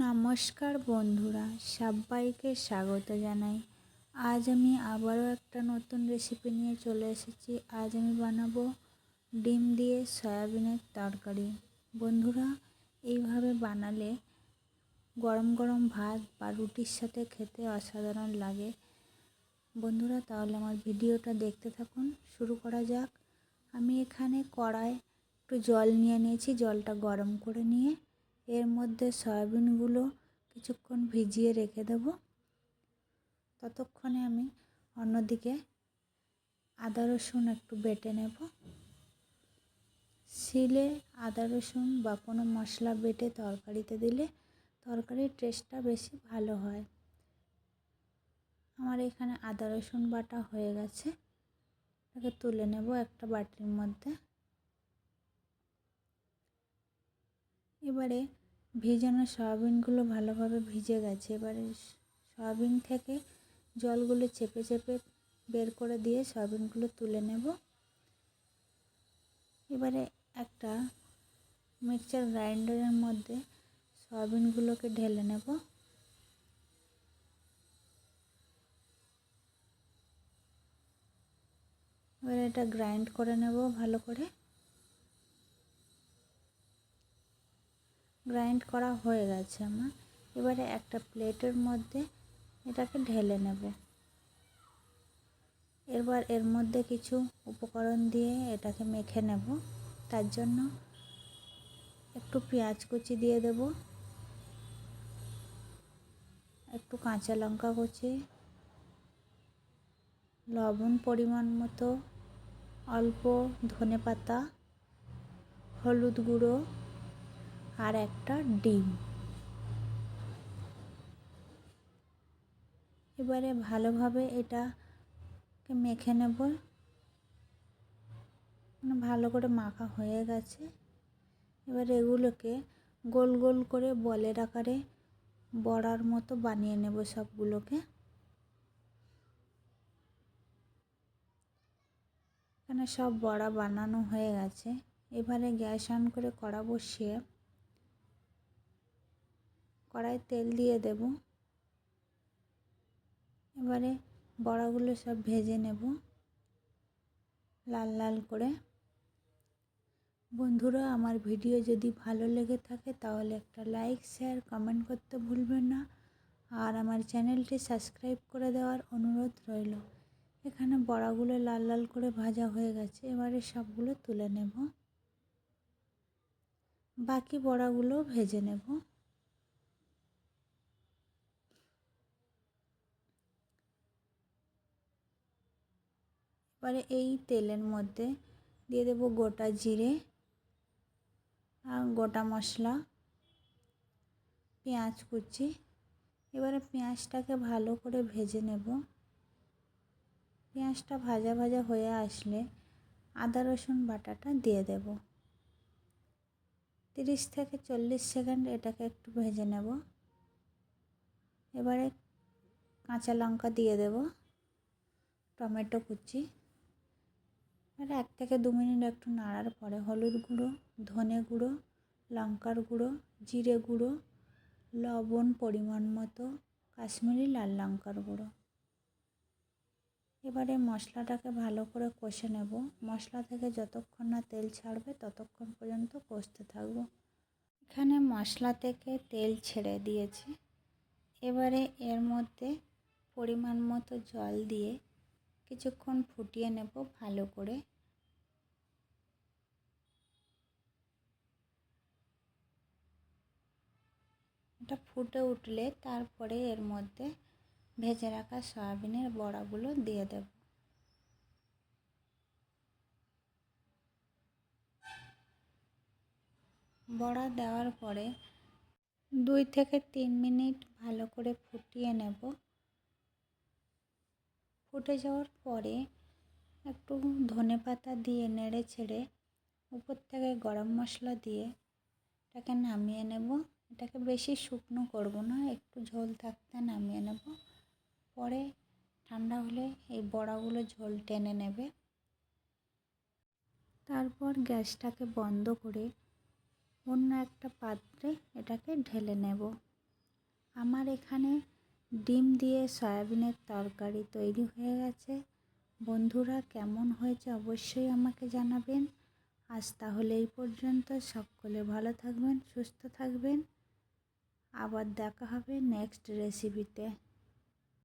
নমস্কার বন্ধুরা, সবাইকে স্বাগত জানাই। আজ আমি আবারও একটা নতুন রেসিপি নিয়ে চলে এসেছি। আজ আমি বানাবো ডিম দিয়ে সয়াবিনের তরকারি। বন্ধুরা, এইভাবে বানালে গরম গরম ভাত বা রুটির সাথে খেতে অসাধারণ লাগে। বন্ধুরা, তাহলে আমার ভিডিওটা দেখতে থাকুন। শুরু করা যাক। আমি এখানে কড়ায় একটু জল নিয়ে নিয়েছি। জলটা গরম করে নিয়ে এর মধ্যে সয়াবিনগুলো কিছুক্ষণ ভিজিয়ে রেখে দেব। ততক্ষণে আমি অন্যদিকে আদা রসুন একটু বেটে নেব। শিলে আদা রসুন বা কোনো মশলা বেটে তরকারিতে দিলে তরকারির টেস্টটা বেশি ভালো হয়। আমার এখানে আদা রসুন বাটা হয়ে গেছে। এটাকে তুলে নেব একটা বাটির মধ্যে। এবারে ভিজানো সয়াবিনগুলো ভালোভাবে ভিজে গেছে। এবারে সয়াবিন থেকে জলগুলো চেপে চেপে বের করে দিয়ে সয়াবিনগুলো তুলে নেব। এবারে একটা মিক্সচার গ্রাইন্ডারের মধ্যে সয়াবিনগুলোকে ঢেলে নেব। এবারে এটা গ্রাইন্ড করে নেব ভালো করে। গ্রাইন্ড করা হয়ে গেছে আমার। এবারে একটা প্লেটের মধ্যে এটাকে ঢেলে নেব। এবার এর মধ্যে কিছু উপকরণ দিয়ে এটাকে মেখে নেব। তার জন্য একটু পেঁয়াজ কুচি দিয়ে দেব, একটু কাঁচা লঙ্কা কুচি, লবণ পরিমাণ মতো, অল্প ধনেপাতা, হলুদ গুঁড়ো আর একটা ডিম। এবারে ভালোভাবে এটাকে মেখে নেব। ভালো করে মাখা হয়ে গেছে। এবার এগুলোকে গোল গোল করে বলের আকারে বড়ার মতো বানিয়ে নেব সবগুলোকে। এখানে সব বড়া বানানো হয়ে গেছে। এবারে গ্যাস অন করে কড়া বসিয়ে কড়াই তেল দিয়ে দেব। এবারে বড়াগুলো সব ভেজে নেব লাল লাল করে। বন্ধুরা, আমার ভিডিও যদি ভালো লেগে থাকে তাহলে একটা লাইক, শেয়ার, কমেন্ট করতে ভুলবেন না। আর আমার চ্যানেলটি সাবস্ক্রাইব করে দেওয়ার অনুরোধ রইল। এখানে বড়াগুলো লাল লাল করে ভাজা হয়ে গেছে। এবারে সবগুলো তুলে নেব। বাকি বড়াগুলো ভেজে নেব। এবারে এই তেলের মধ্যে দিয়ে দেব গোটা জিরে আর গোটা মশলা, পেঁয়াজ কুচি। এবারে পেঁয়াজটাকে ভালো করে ভেজে নেব। পেঁয়াজটা ভাজা ভাজা হয়ে আসলে আদা রসুন বাটাটা দিয়ে দেব। 30 থেকে 40 সেকেন্ড এটাকে একটু ভেজে নেব। এবারে কাঁচা লঙ্কা দিয়ে দেব, টমেটো কুচি। এবারে 1 থেকে 2 মিনিট একটু নাড়ার পরে হলুদ গুঁড়ো, ধনে গুঁড়ো, লঙ্কার গুঁড়ো, জিরে গুঁড়ো, লবণ পরিমাণ মতো, কাশ্মীরি লাল লঙ্কার গুঁড়ো। এবারে মশলাটাকে ভালো করে কষে নেব। মশলা থেকে যতক্ষণ না তেল ছাড়বে ততক্ষণ পর্যন্ত কষতে থাকব। এখানে মশলা থেকে তেল ছেড়ে দিয়েছে। এবারে এর মধ্যে পরিমাণ মতো জল দিয়ে কিছুক্ষণ ফুটিয়ে নেব ভালো করে। এটা ফুটে উঠলে তারপরে এর মধ্যে ভেজে রাখা সয়াবিনের বড়াগুলো দিয়ে দেব। বড়া দেওয়ার পরে 2 থেকে 3 মিনিট ভালো করে ফুটিয়ে নেব। ফুটে যাওয়ার পরে একটু ধনেপাতা দিয়ে নেড়ে ছেড়ে উপর থেকে গরম মশলা দিয়ে এটাকে নামিয়ে নেব। এটাকে বেশি শুকনো করব না, একটু ঝোল থাকতে নামিয়ে নেব। পরে ঠান্ডা হলে এই বড়াগুলো ঝোল টেনে নেবে। তারপর গ্যাসটাকে বন্ধ করে অন্য একটা পাত্রে এটাকে ঢেলে নেব। আমার এখানে ডিম দিয়ে সয়াবিনের তরকারি তৈরি হয়ে গেছে। বন্ধুরা, কেমন হয়েছে অবশ্যই আমাকে জানাবেন। আজ তাহলে এই পর্যন্ত। সকলে ভালো থাকবেন, সুস্থ থাকবেন। আবার দেখা হবে নেক্সট রেসিপিতে।